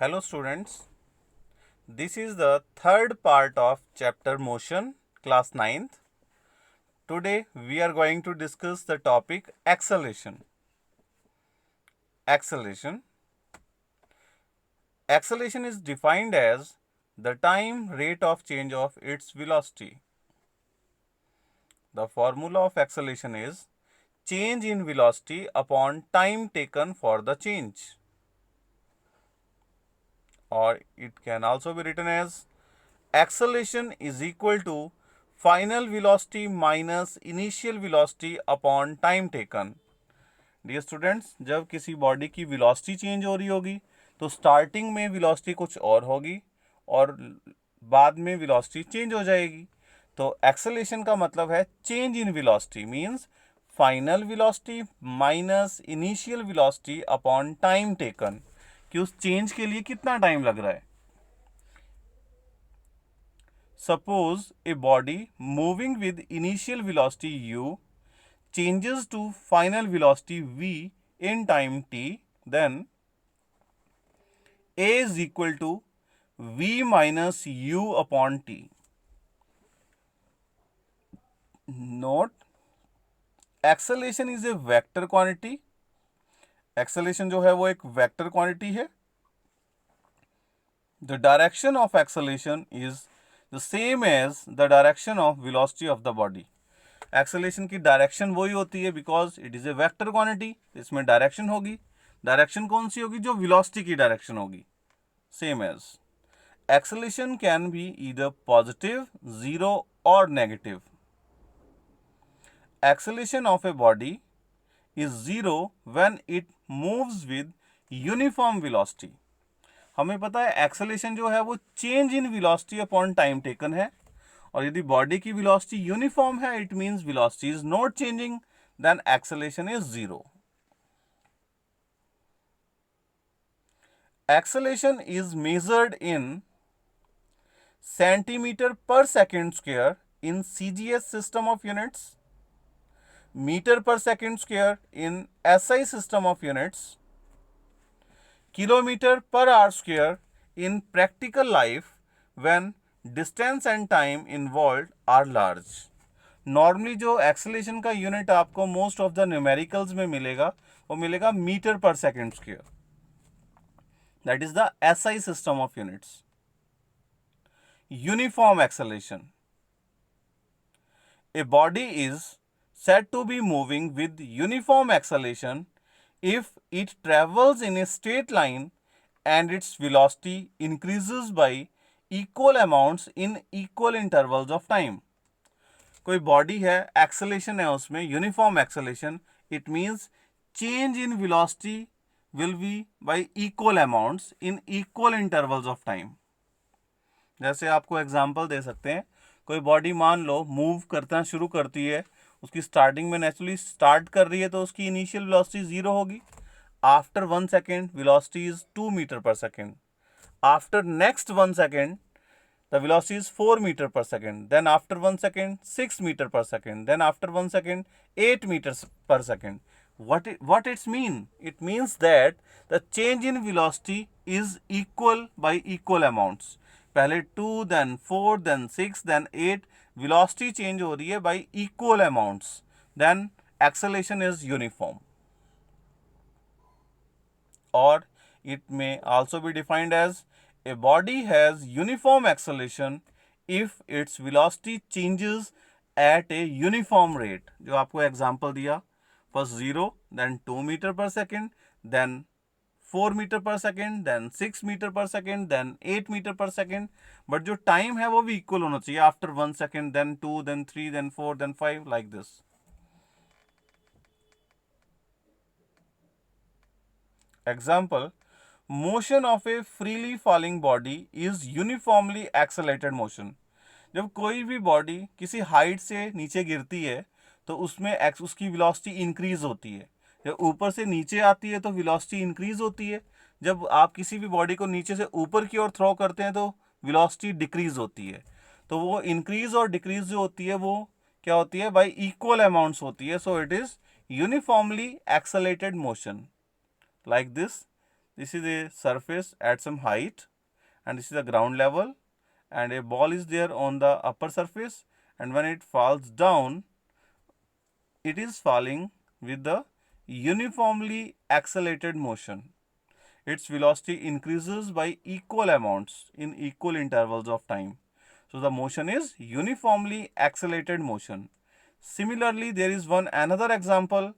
Hello students, this is the third part of chapter motion, class 9th. Today we are going to discuss the topic acceleration. Acceleration. Acceleration is defined as the time rate of change of its velocity. The formula of acceleration is change in velocity upon time taken for the change. Or it can also be written as acceleration is equal to final velocity minus initial velocity upon time taken. Dear students, जब किसी body की velocity change हो रही होगी तो starting में velocity कुछ और होगी और बाद में वेलोसिटी चेंज हो जाएगी. तो एक्सेलेरेशन का मतलब है change in velocity means final velocity minus initial velocity upon time taken, कि उस चेंज के लिए कितना टाइम लग रहा है. Suppose a body moving with initial velocity u changes to final velocity v in time t, then a is equal to v minus u upon t. Note, acceleration is a vector quantity. Acceleration जो है वो एक vector quantity है. The direction of acceleration is the same as the direction of velocity of the body. Acceleration की direction वही होती है because it is a vector quantity. इसमें डायरेक्शन होगी. डायरेक्शन कौन सी होगी? जो वेलोसिटी की डायरेक्शन होगी. Same as acceleration can be either positive, zero और negative. Acceleration of a body is zero when it moves with uniform velocity. हमें पता है एक्सेलेरेशन जो है वो change in velocity upon time taken है, और यदि बॉडी की वेलोसिटी यूनिफॉर्म है it means velocity is not changing, then acceleration is zero. Acceleration is measured in centimetre per second square in CGS system of units, metre per second square in SI system of units, kilometre per hour square in practical life when distance and time involve are large. Normally जो acceleration का unit आपको most of the numericals में मिलेगा वो मिलेगा metre per second square. That is the SI system of units. Uniform acceleration. A body is said to be moving with uniform acceleration if it travels in a straight line and its velocity increases by equal amounts in equal intervals of time. कोई body है, acceleration है उसमें uniform acceleration, it means change in velocity will be by equal amounts in equal intervals of time. जैसे आपको example दे सकते हैं, कोई body मान लो मूव करना शुरू करती है, उसकी स्टार्टिंग में नेचुरली स्टार्ट कर रही है तो उसकी इनिशियल वेलोसिटी जीरो होगी. After 1 second velocity is 2 metre per second. After next 1 second the velocity is 4 meter per second. Then after 1 second 6 meter per second. Then after 1 second 8 meters per second. What it's mean? It means that the change in velocity is equal by equal amounts. पहले 2, then 4, then 6, then 8. Velocity change हो रही है by equal amounts. Then acceleration is uniform. Or it may also be defined as a body has uniform acceleration if its velocity changes at a uniform rate. जो आपको example दिया, first 0, then 2 meter per second, then 4 meter per second, then 6 meter per second, then 8 meter per second. But जो time है वो भी equal होना चाहिए. After 1 second, then 2, then 3, then 4, then 5, like this. Example, motion of a freely falling body is uniformly accelerated motion. जब कोई भी body किसी हाइट से नीचे गिरती है तो उसमें उसकी वेलोसिटी इंक्रीज होती है. जब ऊपर से नीचे आती है तो वेलोसिटी इंक्रीज होती है. जब आप किसी भी बॉडी को नीचे से ऊपर की ओर थ्रो करते हैं तो वेलोसिटी डिक्रीज होती है. तो वो इंक्रीज और डिक्रीज जो होती है वो क्या होती है? बाय इक्वल अमाउंट्स होती है. So it is uniformly accelerated motion. Like this, this is a surface at some height, and this is the ground level, and a ball is there on the upper surface, and when it falls down, it is falling with the uniformly accelerated motion. Its velocity increases by equal amounts in equal intervals of time. So the motion is uniformly accelerated motion. Similarly, there is another example.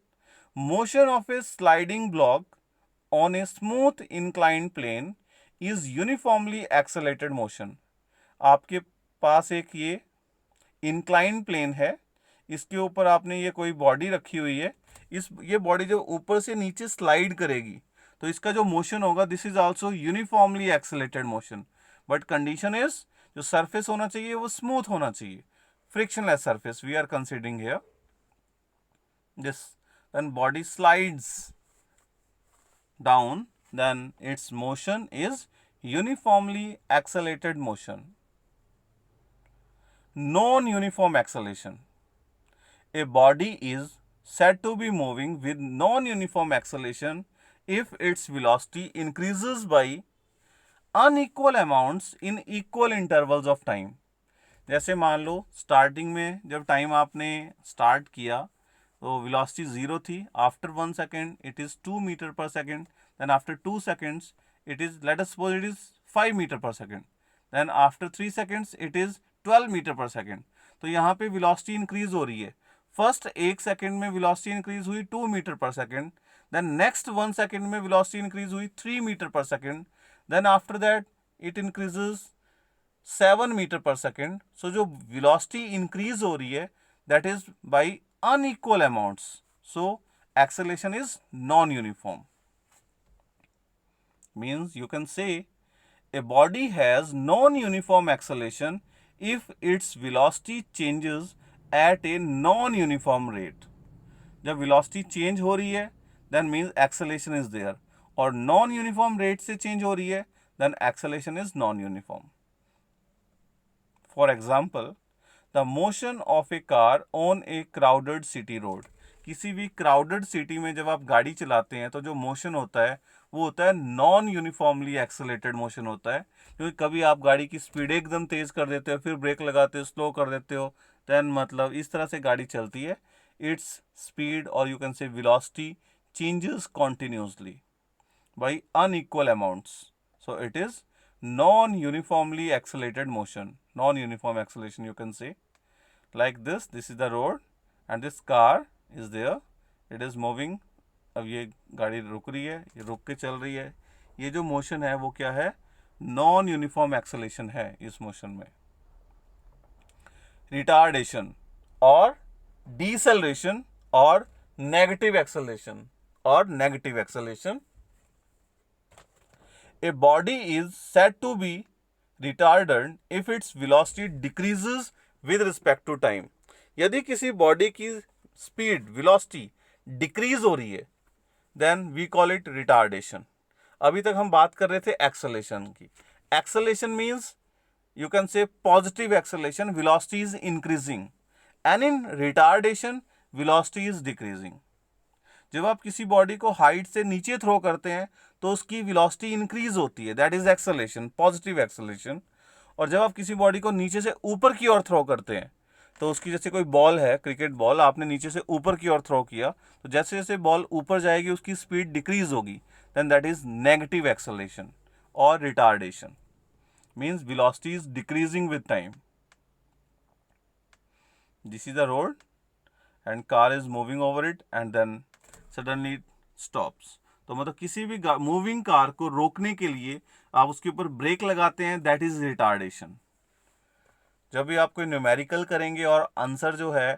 Motion of a sliding block on a smooth inclined plane is uniformly accelerated motion. आपके पास एक ये incline plane है, इसके ऊपर आपने ये कोई body रखी हुई है, ये बॉडी जो ऊपर से नीचे स्लाइड करेगी, तो इसका जो मोशन होगा this is also uniformly accelerated motion, but condition is जो सरफेस होना चाहिए वो स्मूथ होना चाहिए, frictionless surface we are considering here. This then body slides down, then its motion is uniformly accelerated motion. Non-uniform acceleration. A body is said to be moving with non-uniform acceleration if its velocity increases by unequal amounts in equal intervals of time. जैसे मान लो starting में जब time आपने start किया तो velocity 0 थी, after 1 second it is 2 metre per second, then after 2 seconds it is, let us suppose it is 5 metre per second, then after 3 seconds it is 12 metre per second. तो यहाँ पे velocity increase हो रही है. First 1 second में velocity increase हुई 2 metre per second, then next 1 second में velocity increase हुई 3 metre per second, then after that it increases 7 metre per second. So जो वेलोसिटी इंक्रीज हो रही है that is by unequal amounts. So acceleration is non uniform. Means you can say a body has non-uniform acceleration if its velocity changes at a non-uniform rate. जब velocity change हो रही है then means acceleration is there, और non-uniform rate से change हो रही है then acceleration is non-uniform. For example, the motion of a car on a crowded city road. किसी भी crowded city में जब आप गाड़ी चलाते हैं तो जो motion होता है वो होता है नॉन यूनिफॉर्मली एक्सेलरेटेड मोशन होता है, क्योंकि कभी आप गाड़ी की स्पीड एकदम तेज कर देते हो, फिर ब्रेक लगाते हो, स्लो कर देते हो, देन मतलब इस तरह से गाड़ी चलती है. इट्स स्पीड और you can say velocity changes continuously by unequal amounts. So it is non uniformly accelerated motion, non uniform acceleration you can say. Like this is the road and this car is there, it is moving. अब ये गाड़ी रुक रही है, ये रुक के चल रही है, ये जो मोशन है वो क्या है, नॉन यूनिफॉर्म एक्सेलेरेशन है इस मोशन में. रिटार्डेशन और डिसेलरेशन और नेगेटिव एक्सेलेरेशन और negative acceleration. A body is said to be retarded if its velocity decreases with respect to time. यदि किसी बॉडी की स्पीड वेलोसिटी डिक्रीज हो रही है then we call it retardation. अभी तक हम बात कर रहे थे एक्सेलेरेशन की. Acceleration means you can say positive acceleration, velocity is increasing, and in retardation velocity is decreasing. जब आप किसी बॉडी को हाइट से नीचे थ्रो करते हैं तो उसकी वेलोसिटी इंक्रीज होती है, that is acceleration, positive acceleration. और जब आप किसी बॉडी को नीचे से ऊपर की ओर थ्रो करते हैं तो उसकी, जैसे कोई बॉल है, क्रिकेट बॉल, आपने नीचे से ऊपर की ओर थ्रो किया तो जैसे जैसे बॉल ऊपर जाएगी उसकी स्पीड डिक्रीज होगी, then that is negative acceleration और retardation. Means velocity is decreasing with time. This is the road and car is moving over it and then suddenly it stops. तो मतलब किसी भी मूविंग कार को रोकने के लिए आप उसके ऊपर ब्रेक लगाते हैं, दैट इज रिटार्डेशन. जब भी आप कोई न्यूमेरिकल करेंगे और आंसर जो है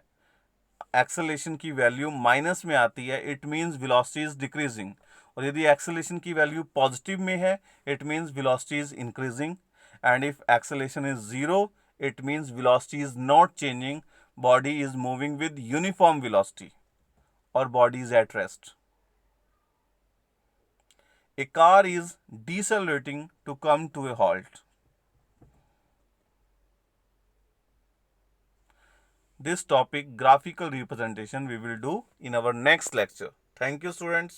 एक्सेलरेशन की वैल्यू माइनस में आती है, it means velocity is decreasing. और यदि एक्सेलरेशन की वैल्यू पॉजिटिव में है it means velocity is increasing. And if acceleration is zero it means velocity is not changing, body is moving with uniform velocity और body is at rest. A car is decelerating to come to a halt. This topic, graphical representation, we will do in our next lecture. Thank you, students.